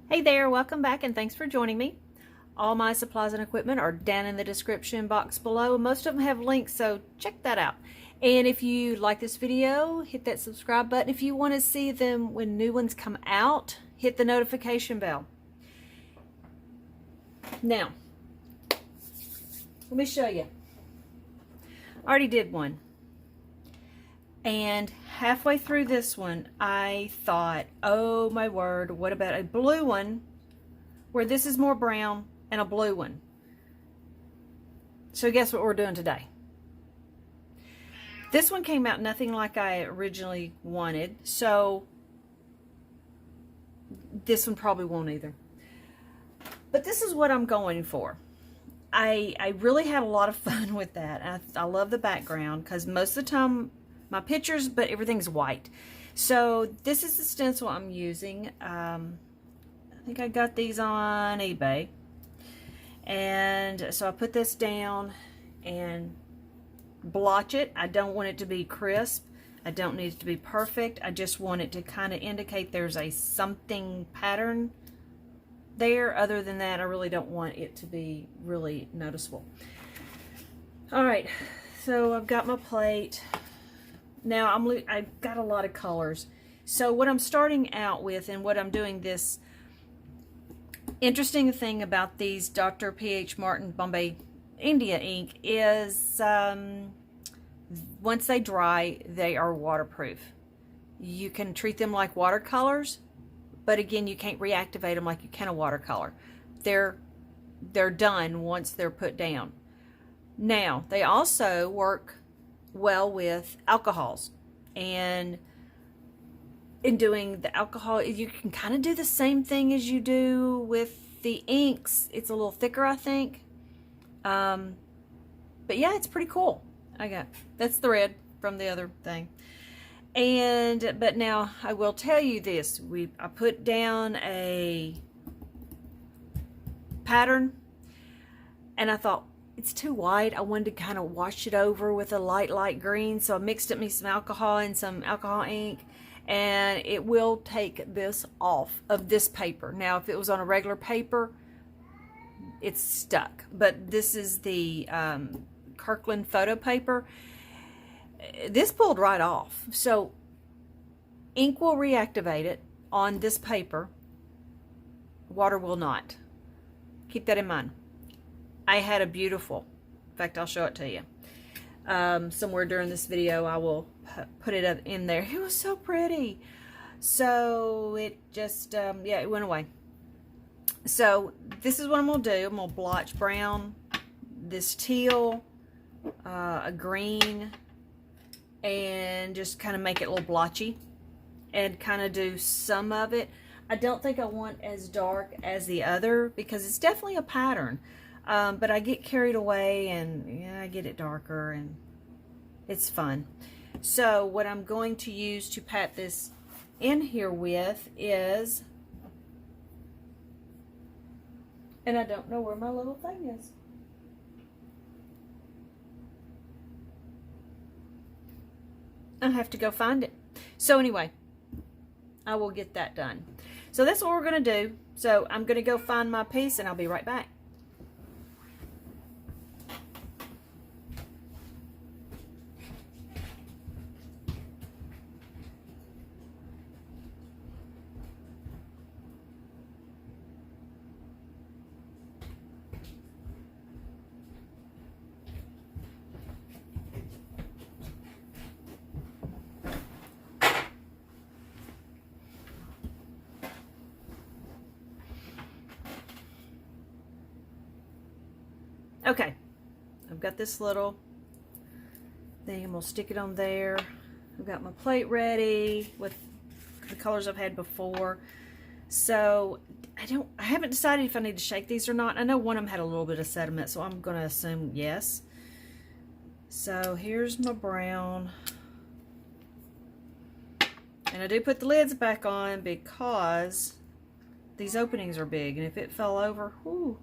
Hey there, welcome back and thanks for joining me. All my supplies and equipment are down in the description box below. Most of them have links, so check that out. And if you like this video, hit that subscribe button. If you want to see them when new ones come out, hit the notification bell. Now, let me show you. I already did one. And halfway through this one, I thought, oh my word, what about a blue one where this is more brown and a blue one? So guess what we're doing today? This one came out nothing like I originally wanted, so this one probably won't either. But this is what I'm going for. I really had a lot of fun with that. I love the background because most of the time my pictures, but everything's white. So this is the stencil I'm using. I think I got these on eBay. And so I put this down and blotch it. I don't want it to be crisp. I don't need it to be perfect. I just want it to kind of indicate there's a something pattern there. Other than that, I really don't want it to be really noticeable. All right, so I've got my plate. Now I've got a lot of colors. So what I'm starting out with and what I'm doing, this interesting thing about these Dr. P.H. Martins Bombay India ink is once they dry, they are waterproof. You can treat them like watercolors, but again, you can't reactivate them like you can a watercolor. They're done once they're put down. Now, they also work well with alcohols, and in doing the alcohol you can kind of do the same thing as you do with the inks. It's a little thicker, I think, but yeah, it's pretty cool. That's the red from the other thing. But now I will tell you this, I put down a pattern and I thought it's too white. I wanted to kind of wash it over with a light green, so I mixed up me some alcohol and some alcohol ink, and it will take this off of this paper. Now, if it was on a regular paper, it's stuck, but this is the Kirkland photo paper. This pulled right off, so ink will reactivate it on this paper. Water will not. Keep that in mind. I had a beautiful, in fact, I'll show it to you. Somewhere during this video, I will put it up in there. It was so pretty. So it just, yeah, it went away. So this is what I'm going to do. I'm going to blotch brown, this teal, a green, and just kind of make it a little blotchy and kind of do some of it. I don't think I want as dark as the other because it's definitely a pattern. But I get carried away and yeah, I get it darker and it's fun. So what I'm going to use to pat this in here with is, and I don't know where my little thing is. I'll have to go find it. So anyway, I will get that done. So that's what we're going to do. So I'm going to go find my piece and I'll be right back. Okay, I've got this little thing. I'm gonna stick it on there. I've got my plate ready with the colors I've had before. So I haven't decided if I need to shake these or not. I know one of them had a little bit of sediment, so I'm gonna assume yes. So here's my brown. And I do put the lids back on because these openings are big, and if it fell over, whoo.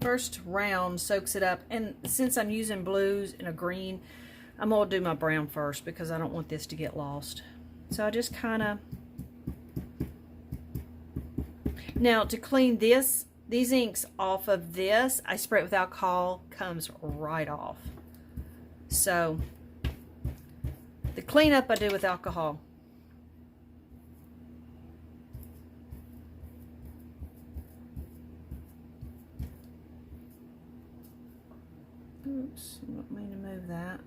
first round soaks it up, and since I'm using blues and a green, I'm going to do my brown first because I don't want this to get lost. So I just kind of... Now to clean these inks off of this, I spray it with alcohol, comes right off. So the cleanup I do with alcohol. Oops, I don't mean to move that.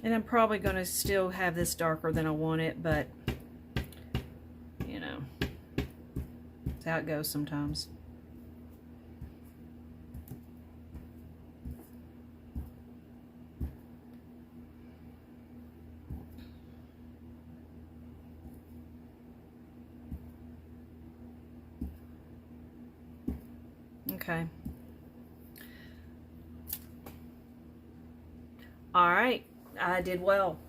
And I'm probably going to still have this darker than I want it, but, you know, that's how it goes sometimes. Okay. All right. I did well.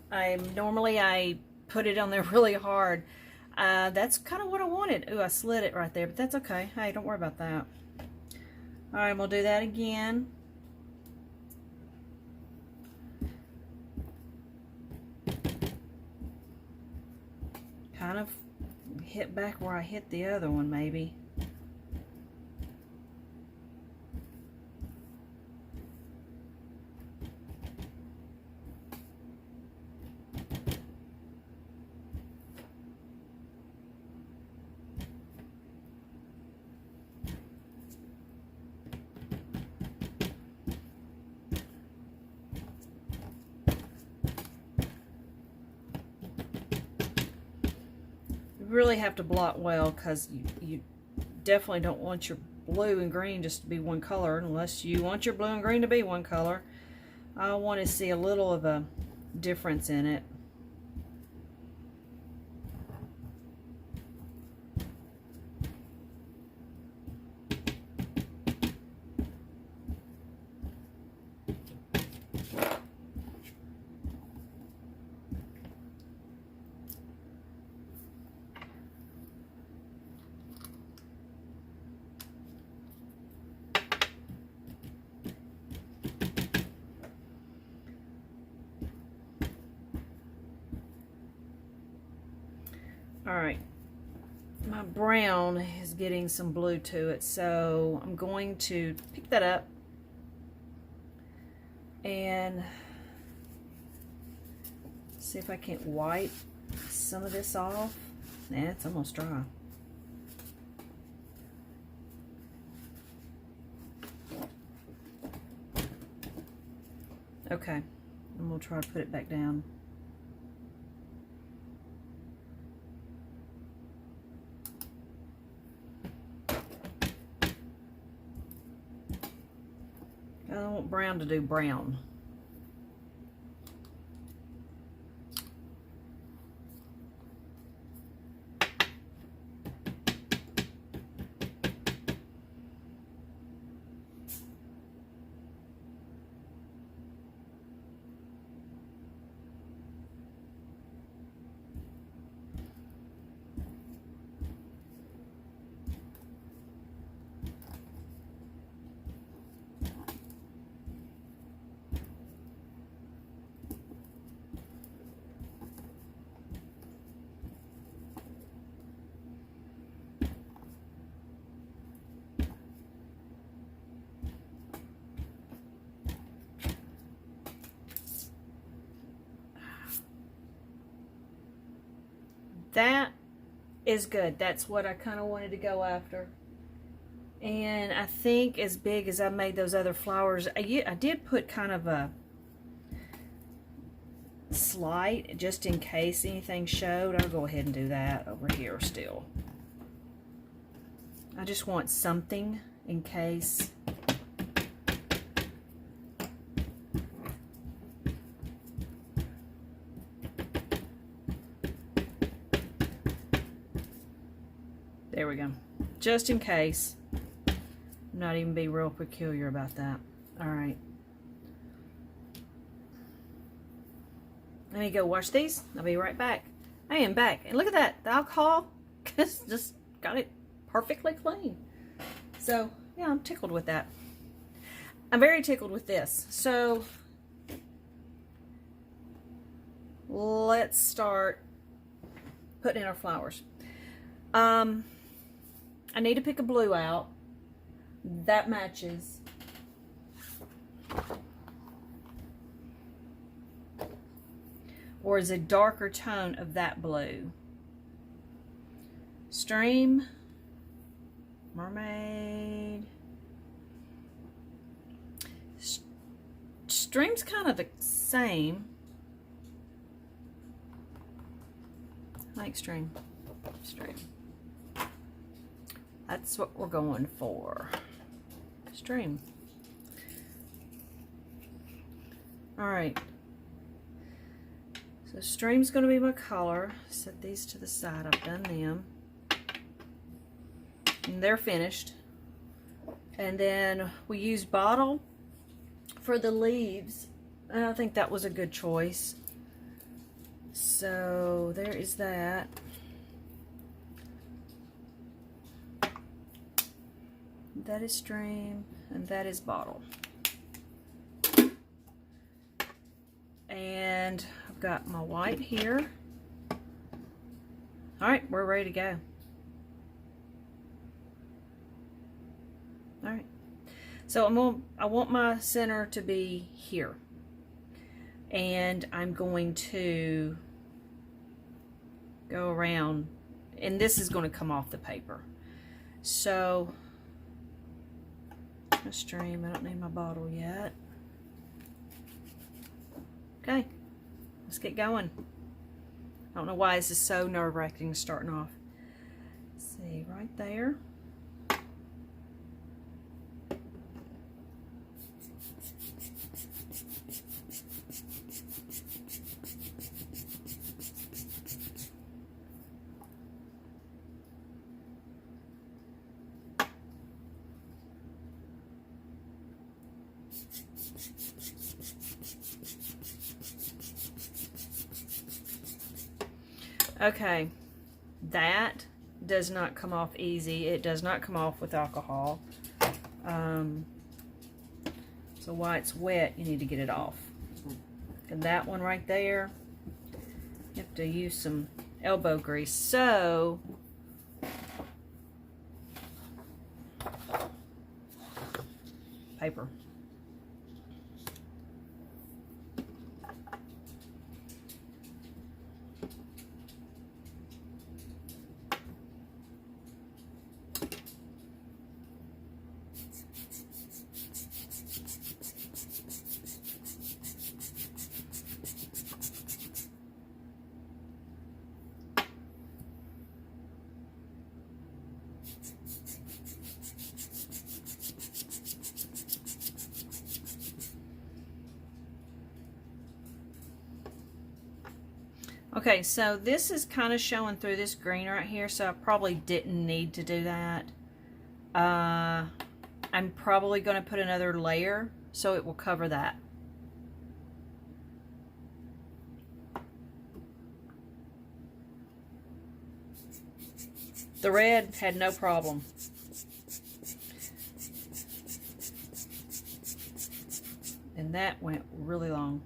Normally I put it on there really hard. That's kind of what I wanted. Ooh, I slid it right there, but that's okay. Hey, don't worry about that. All right, we'll do that again. Kind of hit back where I hit the other one, maybe. Really have to blot well, because you definitely don't want your blue and green just to be one color, unless you want your blue and green to be one color. I want to see a little of a difference in it. All right, my brown is getting some blue to it, so I'm going to pick that up and see if I can't wipe some of this off. Nah, it's almost dry. Okay, and we'll try to put it back down. I don't want brown to do brown. That is good. That's what I kind of wanted to go after. And I think as big as I made those other flowers, I did put kind of a slight, just in case anything showed. I'll go ahead and do that over here still. I just want something in case. There we go. Just in case. Not even be real peculiar about that. All right. Let me go wash these. I'll be right back. I am back. And look at that. The alcohol just got it perfectly clean. So, yeah, I'm tickled with that. I'm very tickled with this. So, let's start putting in our flowers. I need to pick a blue out that matches. Or is a darker tone of that blue. Stream, mermaid. Stream's kind of the same. I like stream. Stream. That's what we're going for. Stream. All right. So stream's going to be my color. Set these to the side. I've done them. And they're finished. And then we use bottle for the leaves. And I think that was a good choice. So there is that. That is stream, and that is bottle. And I've got my white here. All right, we're ready to go. All right. So I want my center to be here. And I'm going to go around, and this is going to come off the paper. So a stream. I don't need my bottle yet. Okay, let's get going. I don't know why this is so nerve-wracking starting off. Let's see, right there. Okay, that does not come off easy. It does not come off with alcohol. So while it's wet, you need to get it off. And that one right there, you have to use some elbow grease. So, paper. Okay, so this is kind of showing through this green right here, so I probably didn't need to do that. I'm probably going to put another layer so it will cover that. The red had no problem. And that went really long.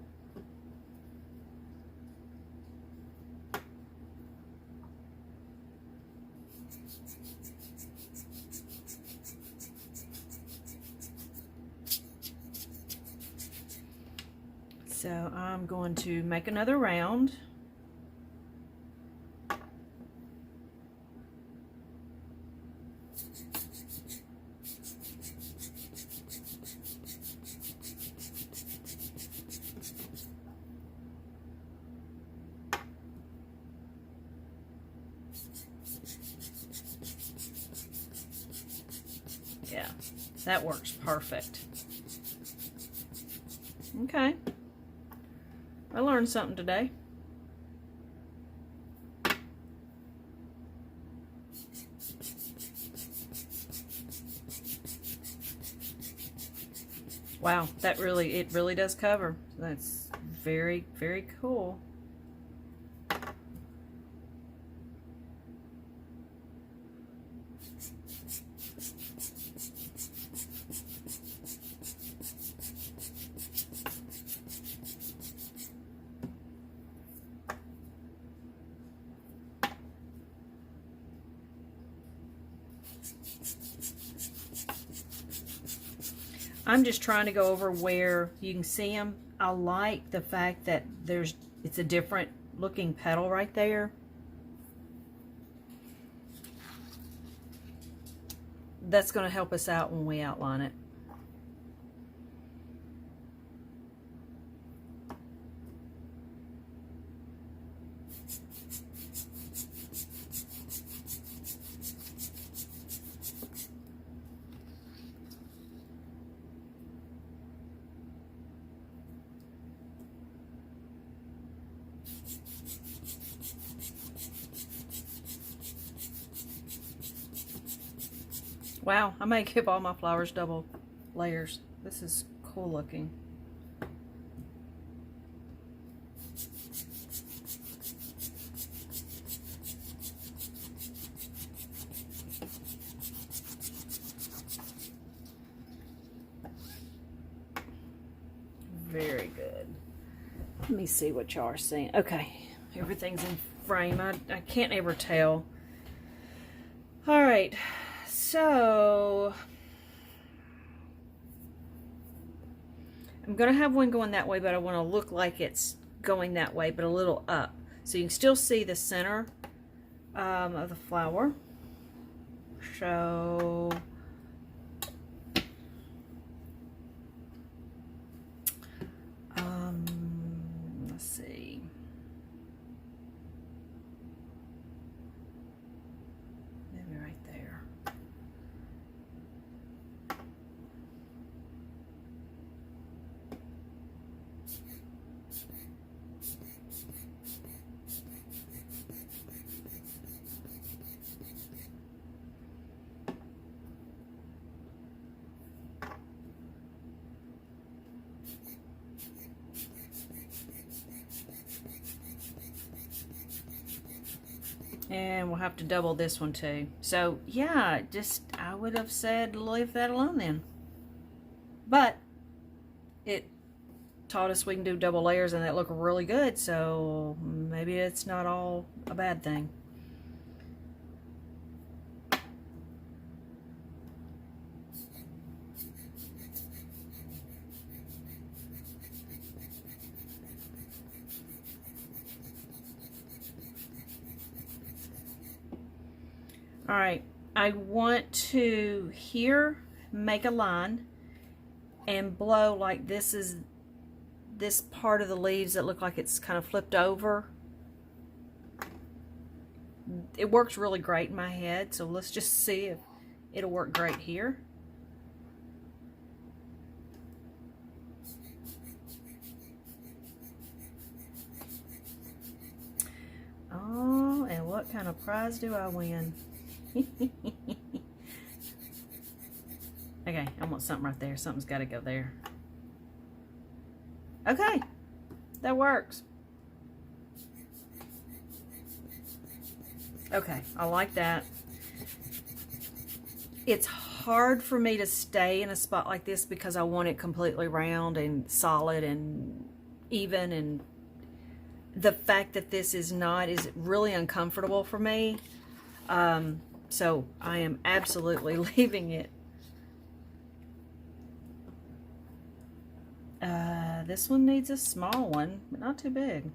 So I'm going to make another round. That works perfect. Okay. I learned something today. Wow, that really, it really does cover. That's very, very cool. I'm just trying to go over where you can see them. I like the fact that it's a different looking petal right there. That's going to help us out when we outline it. Wow, I may give all my flowers double layers. This is cool looking. Very good. Let me see what y'all are seeing. Okay, everything's in frame. I can't ever tell. All right. So I'm going to have one going that way, but I want to look like it's going that way, but a little up. So you can still see the center of the flower. So let's see. Maybe right there. And we'll have to double this one too. So yeah, I would have said leave that alone then. But it taught us we can do double layers and that look really good, so maybe it's not all a bad thing. All right, I want to here make a line and blow like this is this part of the leaves that look like it's kind of flipped over. It works really great in my head, so let's just see if it'll work great here. Oh, and what kind of prize do I win? Okay, I want something right there. Something's got to go there. Okay, that works. Okay, I like that. It's hard for me to stay in a spot like this because I want it completely round and solid and even, and the fact that this is not is really uncomfortable for me. So I am absolutely leaving it. This one needs a small one, but not too big.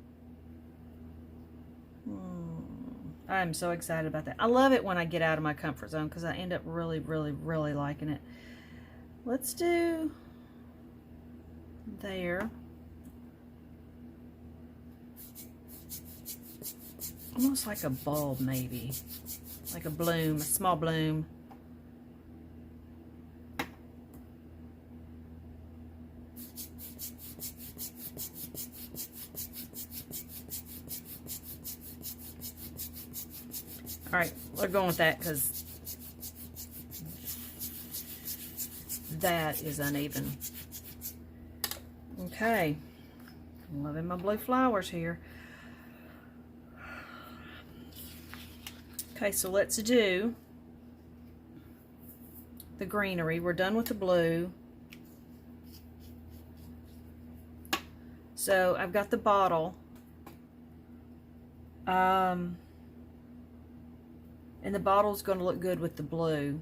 I'm so excited about that. I love it when I get out of my comfort zone because I end up really, really, really liking it. Let's do there. Almost like a bulb, maybe. Like a bloom, a small bloom. Alright, we're going with that because that is uneven. Okay. I'm loving my blue flowers here. Okay, so let's do the greenery. We're done with the blue. So I've got the bottle. And the bottle's going to look good with the blue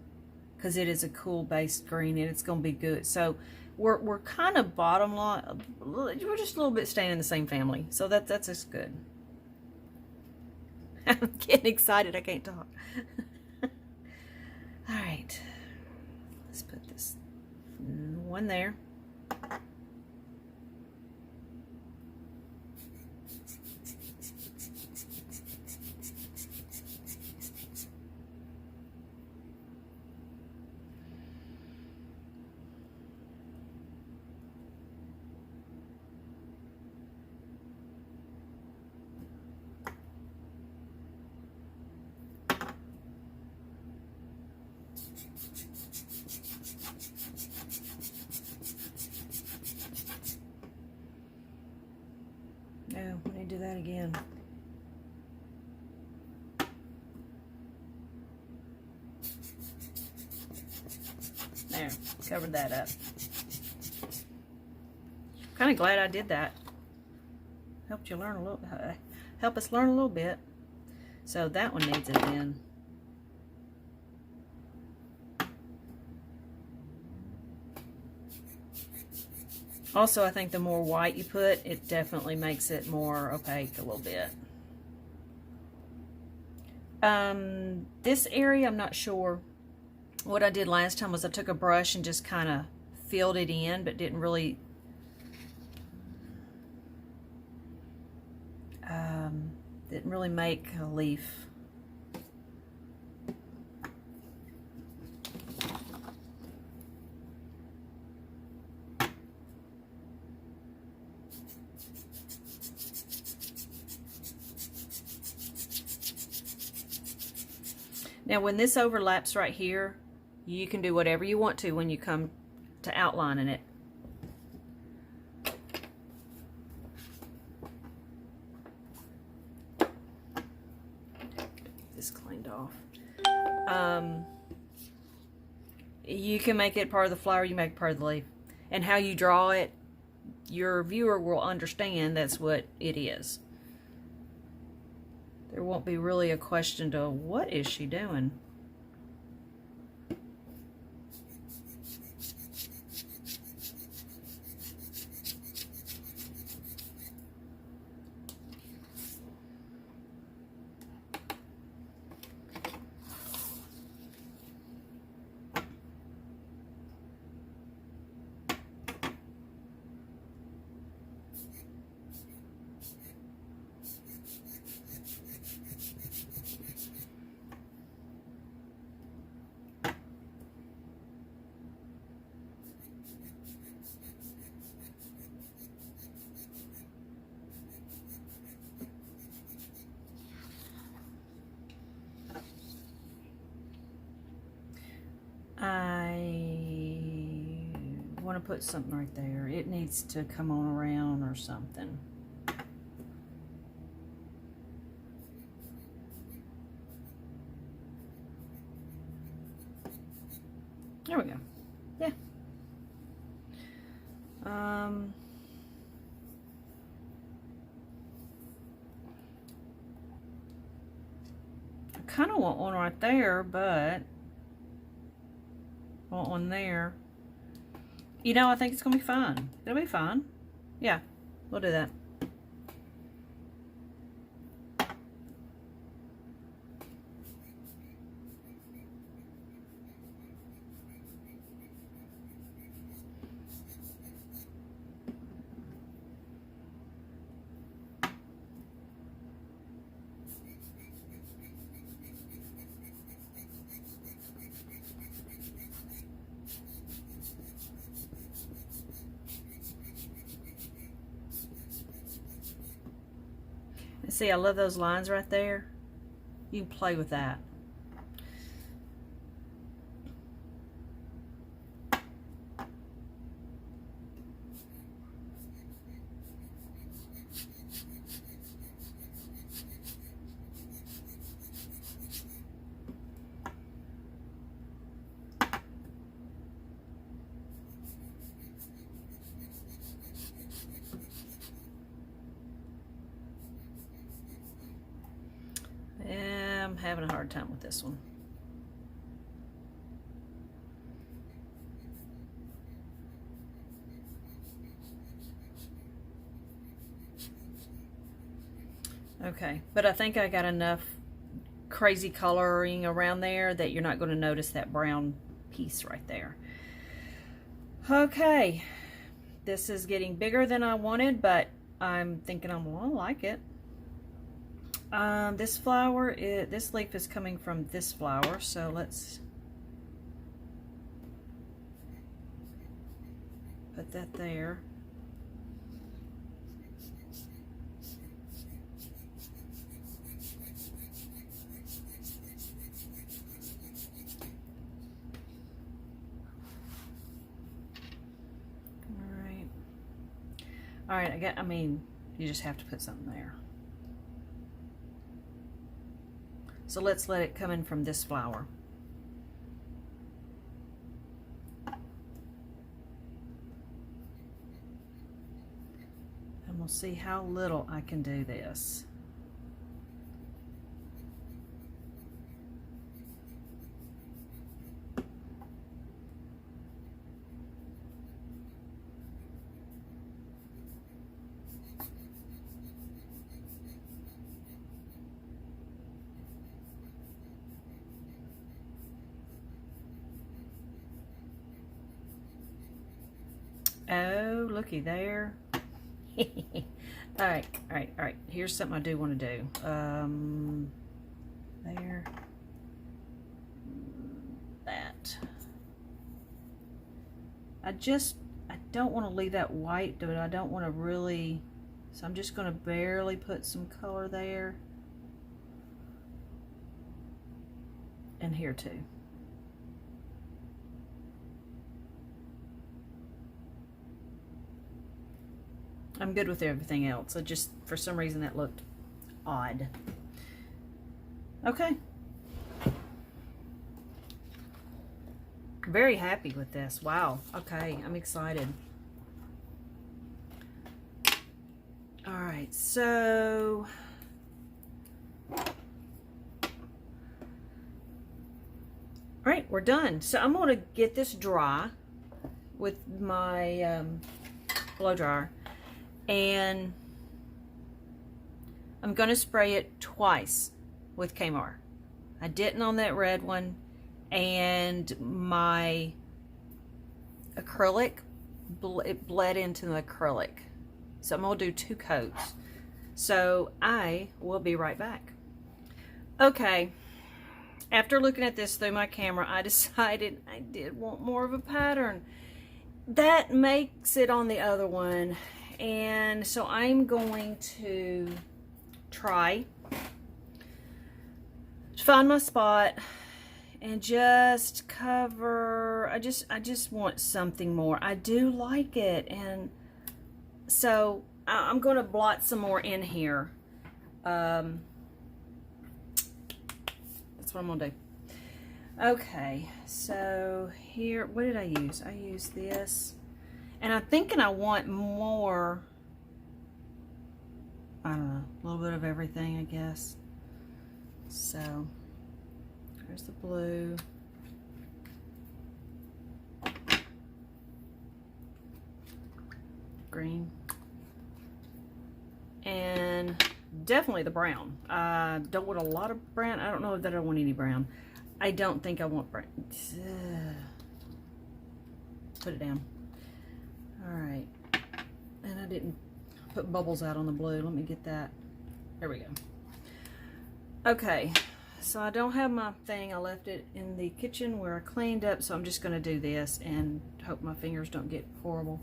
because it is a cool based green and it's going to be good. So we're kind of bottom line. We're just a little bit staying in the same family. So that's just good. I'm getting excited. I can't talk. All right. Let's put this one there. No, we need to do that again. There, covered that up. Kind of glad I did that. Helped you learn a little. Help us learn a little bit. So that one needs it then. Also, I think the more white you put, it definitely makes it more opaque a little bit. This area, I'm not sure. What I did last time was I took a brush and just kind of filled it in, but didn't really make a leaf. Now when this overlaps right here, you can do whatever you want to when you come to outlining it. Get this cleaned off. You can make it part of the flower, you make it part of the leaf. And how you draw it, your viewer will understand that's what it is. There won't be really a question to, what is she doing? I want to put something right there. It needs to come on around or something. There we go. Yeah. I kind of want one right there, but I want one there. You know, I think it's gonna be fine. It'll be fine. Yeah, we'll do that. See, I love those lines right there. You can play with that. I'm having a hard time with this one. Okay, but I think I got enough crazy coloring around there that you're not going to notice that brown piece right there. Okay, this is getting bigger than I wanted, but I'm thinking I like it. This flower, this leaf is coming from this flower, so let's put that there. All right, I mean, you just have to put something there. So let's let it come in from this flower. And we'll see how little I can do this. Oh, looky there. All right. Here's something I do want to do. There. That. I don't want to leave that white, but I don't want to really, so I'm just going to barely put some color there. And here too. I'm good with everything else. I just, for some reason, that looked odd. Okay. Very happy with this. Wow. Okay, I'm excited. All right, so all right, we're done. So I'm going to get this dry with my blow dryer. And I'm going to spray it twice with Kmart. I didn't on that red one, and my acrylic, it bled into the acrylic. So I'm going to do 2 coats. So I will be right back. Okay, after looking at this through my camera, I decided I did want more of a pattern. That makes it on the other one. And so I'm going to try to find my spot and just cover. I just want something more. I do like it, and so I'm going to blot some more in here. That's what I'm going to do. Okay, so here, what did I use? I used this. And I'm thinking I want more, I don't know, a little bit of everything, I guess. So, there's the blue. Green. And definitely the brown. Don't want a lot of brown. I don't know that I want any brown. I don't think I want brown. Put it down. Alright, and I didn't put bubbles out on the blue. Let me get that. There we go. Okay, so I don't have my thing. I left it in the kitchen where I cleaned up, so I'm just going to do this and hope my fingers don't get horrible.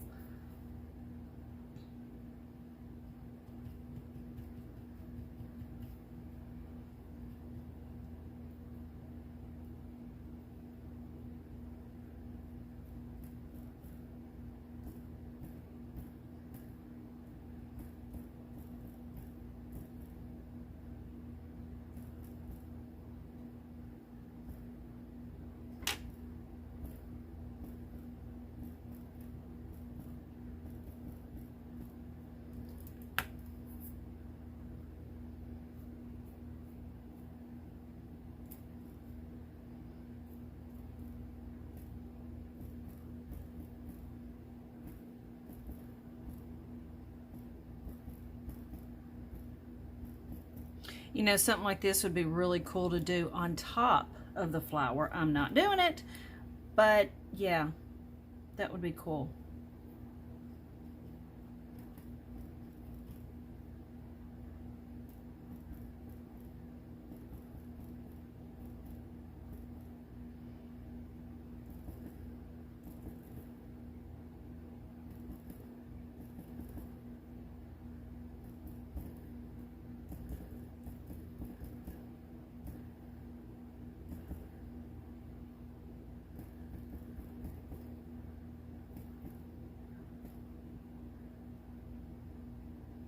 You know, something like this would be really cool to do on top of the flower. I'm not doing it, but yeah, that would be cool.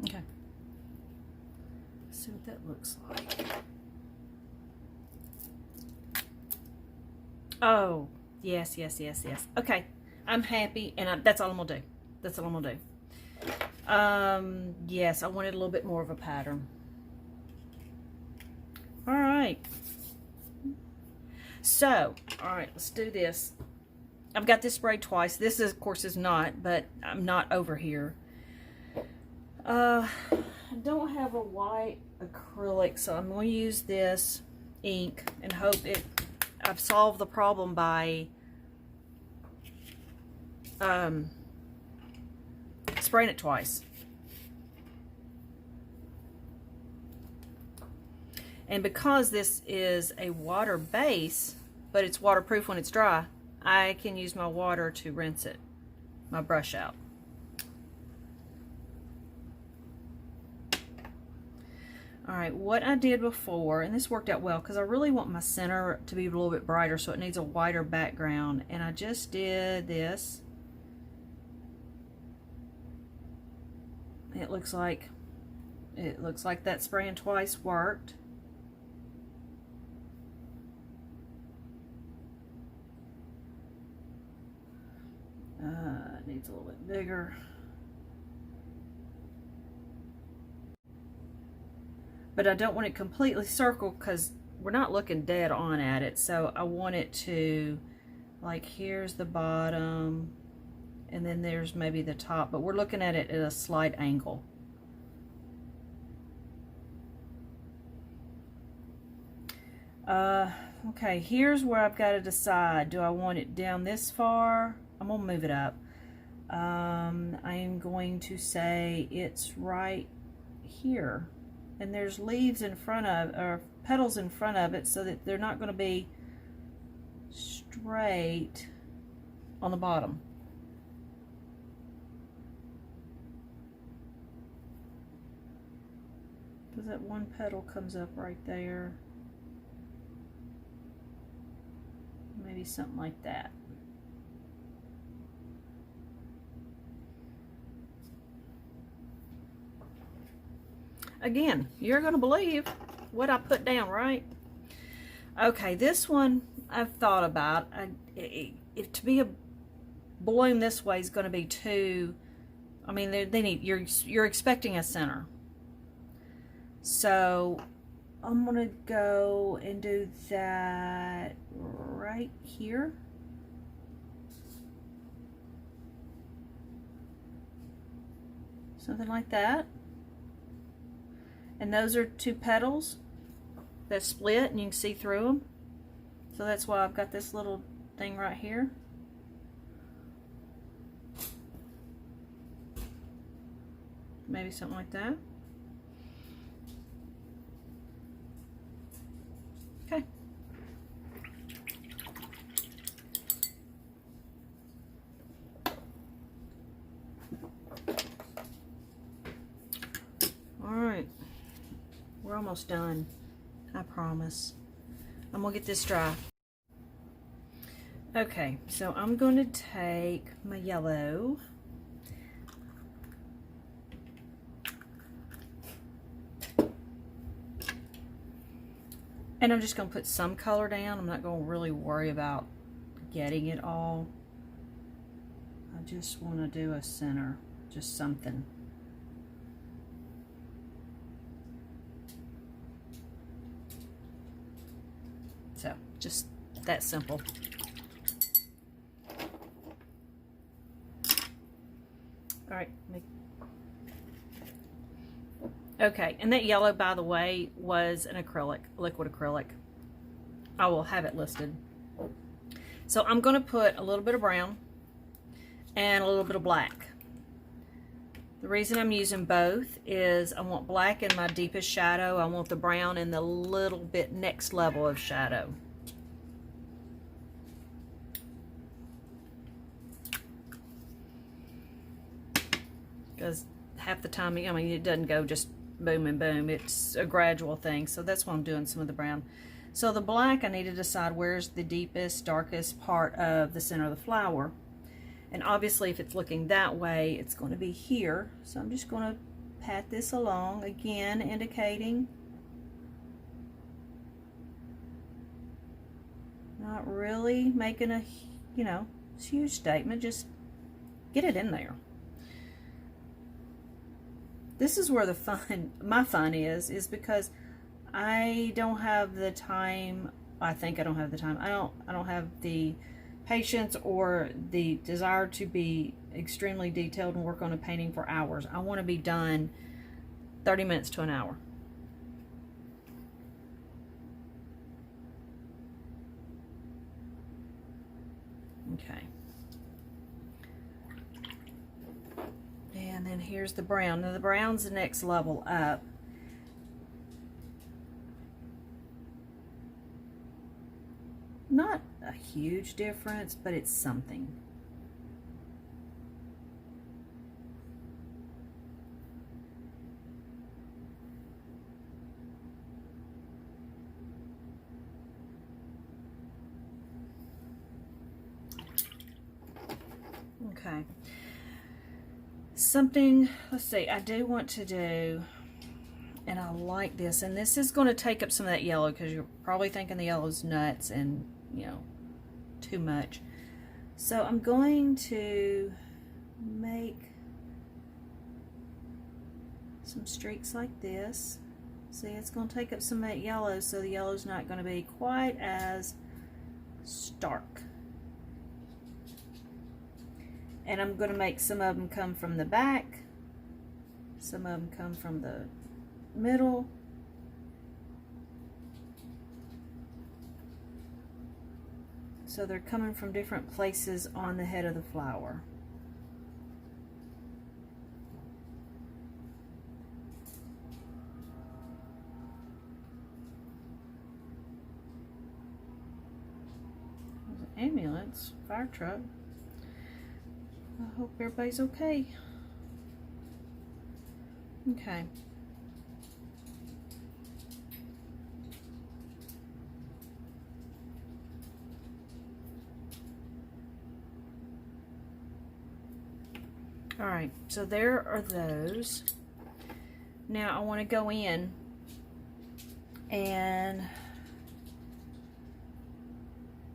Okay. Let's see what that looks like. Oh, yes, yes, yes, yes. Okay, I'm happy, and that's all I'm gonna do. That's all I'm gonna do. Yes, I wanted a little bit more of a pattern. All right. So, all right, let's do this. I've got this sprayed twice. This, is, of course, is not, but I'm not over here. I don't have a white acrylic, so I'm going to use this ink and hope I've solved the problem by spraying it twice. And because this is a water base, but it's waterproof when it's dry, I can use my water to rinse it, my brush out. All right, what I did before, and this worked out well because I really want my center to be a little bit brighter, so it needs a whiter background. And I just did this. It looks like that spraying twice worked. It needs a little bit bigger. But I don't want it completely circled because we're not looking dead on at it. So I want it to, like, here's the bottom, and then there's maybe the top, but we're looking at it at a slight angle. Okay, here's where I've got to decide. Do I want it down this far? I'm gonna move it up. I am going to say it's right here. And there's leaves in front of, or petals in front of it, so that they're not going to be straight on the bottom. Because that one petal comes up right there. Maybe something like that. Again, you're going to believe what I put down, right? Okay, this one I've thought about. If to be a bloom this way is going to be too, I mean, they need, you're expecting a center. So I'm going to go and do that right here. Something like that. And those are two petals that split and you can see through them. So that's why I've got this little thing right here. Maybe something like that. Okay. All right. We're almost done, I promise. I'm gonna get this dry. Okay, so I'm going to take my yellow. And I'm just gonna put some color down. I'm not gonna really worry about getting it all. I just wanna do a center, just something. So, just that simple. All right, Okay, and that yellow, by the way, was an acrylic, liquid acrylic. I will have it listed. So I'm going to put a little bit of brown and a little bit of black. The reason I'm using both is I want black in my deepest shadow. I want the brown in the little bit next level of shadow. Because half the time, I mean, it doesn't go just boom and boom. It's a gradual thing. So that's why I'm doing some of the brown. So the black, I need to decide where's the deepest, darkest part of the center of the flower. And obviously, if it's looking that way, it's going to be here. So I'm just going to pat this along, again, indicating. Not really making a, you know, huge statement. Just get it in there. This is where the fun, my fun is because I don't have the time. I think I don't have the time. I don't have the patience or the desire to be extremely detailed and work on a painting for hours. I want to be done 30 minutes to an hour. Okay. And then here's the brown. Now the brown's the next level up. Not a huge difference, but it's something. Okay. Something, let's see, I do want to do, and I like this, and this is going to take up some of that yellow because you're probably thinking the yellow's nuts and, you know, too much. So I'm going to make some streaks like this. See, it's going to take up some of that yellow, so the yellow's not going to be quite as stark. And I'm going to make some of them come from the back, some of them come from the middle, so they're coming from different places on the head of the flower. There's an ambulance, fire truck. I hope everybody's okay. Okay. All right, so there are those. Now I want to go in and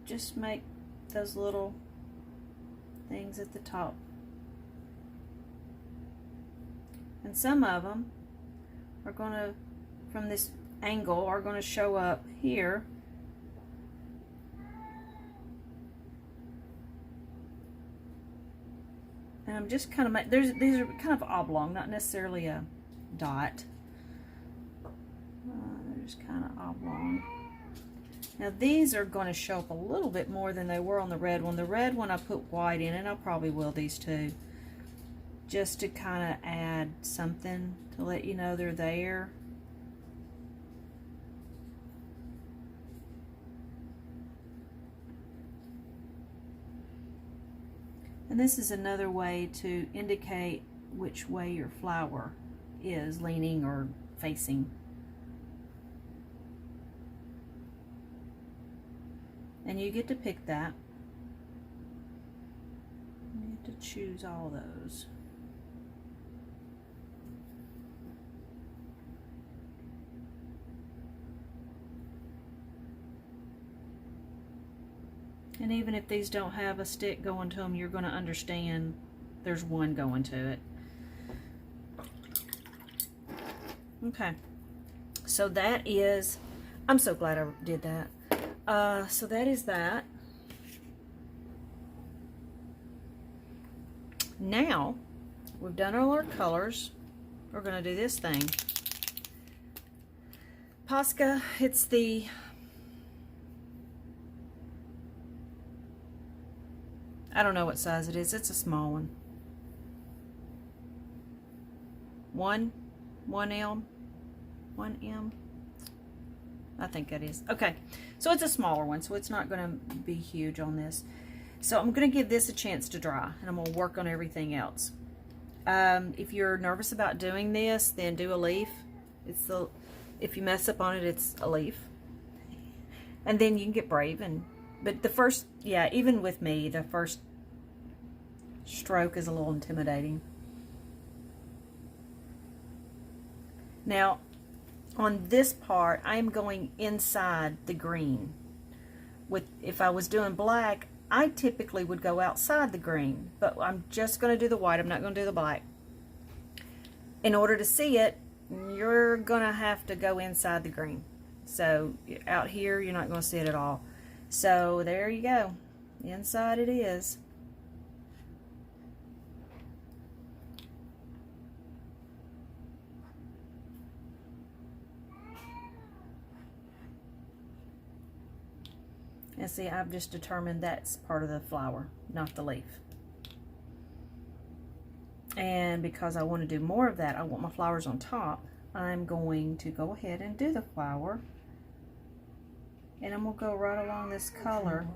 just make those little things at the top. And some of them are going to, from this angle, are going to show up here. And I'm just kind of, these are kind of oblong, not necessarily a dot. They're just kind of oblong. Now these are going to show up a little bit more than they were on the red one. The red one I put white in, and I probably will these too, just to kind of add something to let you know they're there. And this is another way to indicate which way your flower is leaning or facing. And you get to pick that. You get to choose all those. And even if these don't have a stick going to them, you're going to understand there's one going to it. Okay. So that is, I'm so glad I did that. So that is that. Now, we've done all our colors. We're going to do this thing. Posca, it's the I don't know what size it is. It's a small one. 1M. I think that is. Okay, so it's a smaller one, so it's not going to be huge on this. So I'm going to give this a chance to dry, and I'm going to work on everything else. If you're nervous about doing this, then do a leaf. If you mess up on it, it's a leaf. And then you can get brave. But the first, yeah, even with me, the first stroke is a little intimidating. Now, on this part, I am going inside the green. If I was doing black, I typically would go outside the green, but I'm just going to do the white. I'm not going to do the black. In order to see it, you're going to have to go inside the green. So out here, you're not going to see it at all. So there you go. Inside it is. And see, I've just determined that's part of the flower, not the leaf. And because I want to do more of that, I want my flowers on top, I'm going to go ahead and do the flower. And I'm going to go right along this color.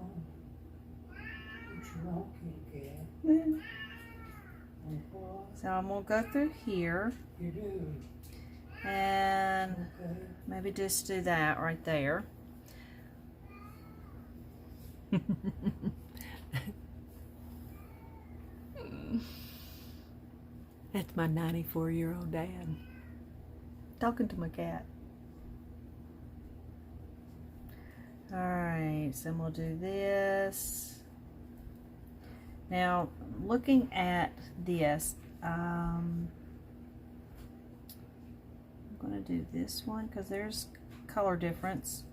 So I'm going to go through here. And maybe just do that right there. That's my 94-year-old dad talking to my cat. Alright, so we'll do this. Now, looking at this, I'm going to do this one because there's color difference.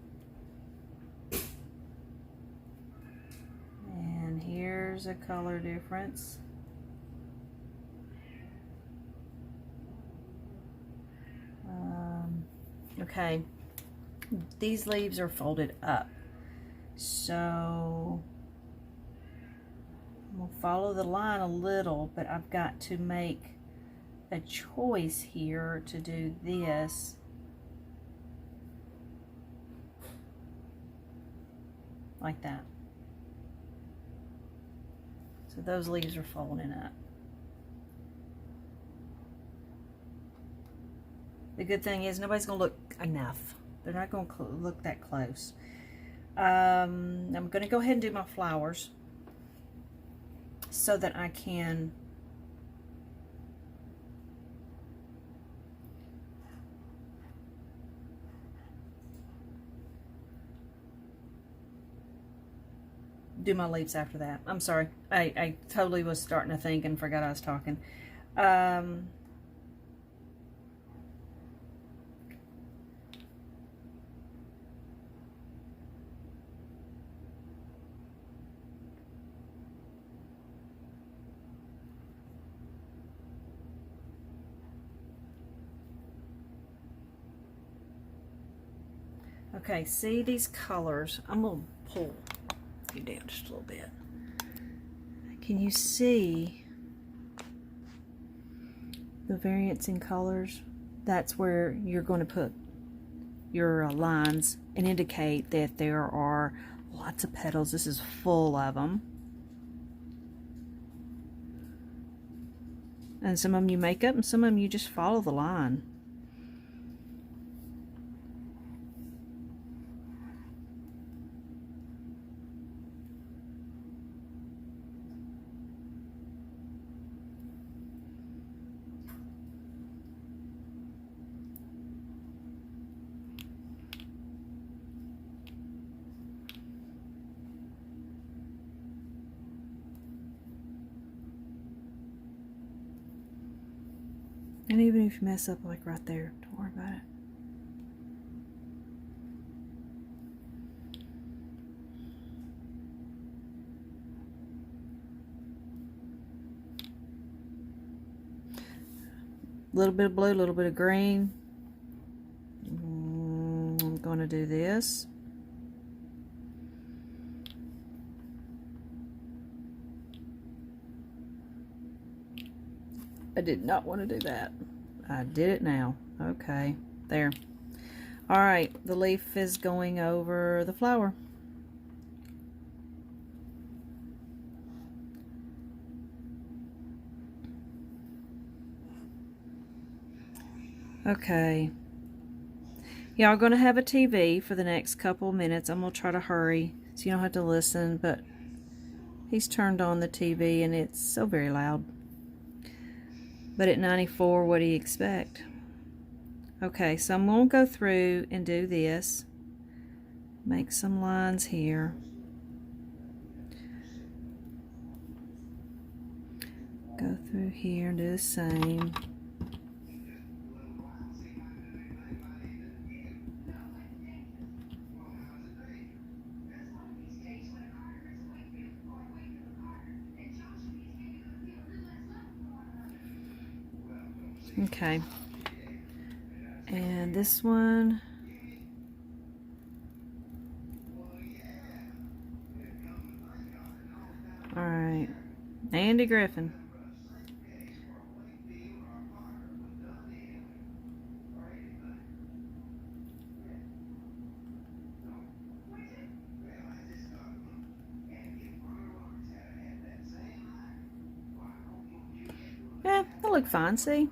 And here's a color difference. Okay, these leaves are folded up, so we'll follow the line a little, but I've got to make a choice here to do this like that. So those leaves are folding up. The good thing is nobody's going to look enough. They're not going to look that close. I'm going to go ahead and do my flowers so that I can do my leaves after that. I'm sorry. I totally was starting to think and forgot I was talking. Okay, see these colors? I'm going to pull you down just a little bit. Can you see the variance in colors? That's where you're going to put your lines and indicate that there are lots of petals. This is full of them. And some of them you make up and some of them you just follow the line. And even if you mess up like right there, don't worry about it. A little bit of blue, a little bit of green. going to do this. I did not want to do that. I did it now. Okay, there. All right, the leaf is going over the flower. Okay. Y'all are going to have a TV for the next couple minutes. I'm going to try to hurry so you don't have to listen, but he's turned on the TV and it's so very loud. But at 94, what do you expect? Okay, so I'm going to go through and do this. Make some lines here. Go through here and do the same. Okay, and this one, all right, Andy Griffin. Yeah, that look fine, see?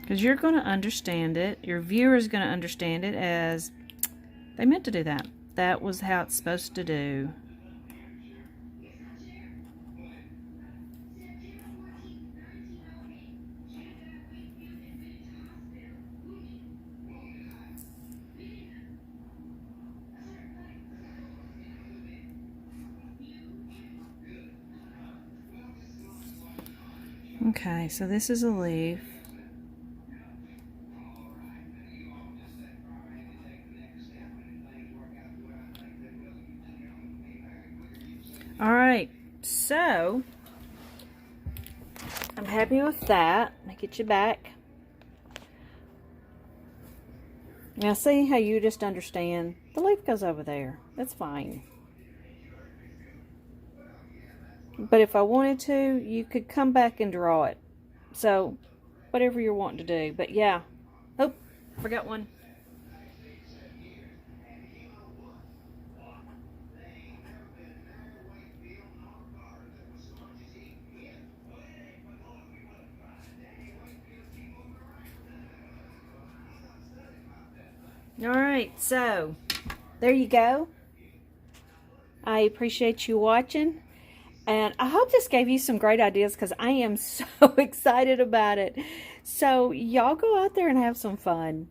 Because you're going to understand it, your viewer's going to understand it as they meant to do that. That was how it's supposed to do. Okay, so this is a leaf. All right, so I'm happy with that. Let me get you back. Now see how you just understand? The leaf goes over there. That's fine. But if I wanted to, you could come back and draw it. So, whatever you're wanting to do. But yeah. Oh, forgot one. Alright, so there you go. I appreciate you watching. And I hope this gave you some great ideas because I am so excited about it. So y'all go out there and have some fun.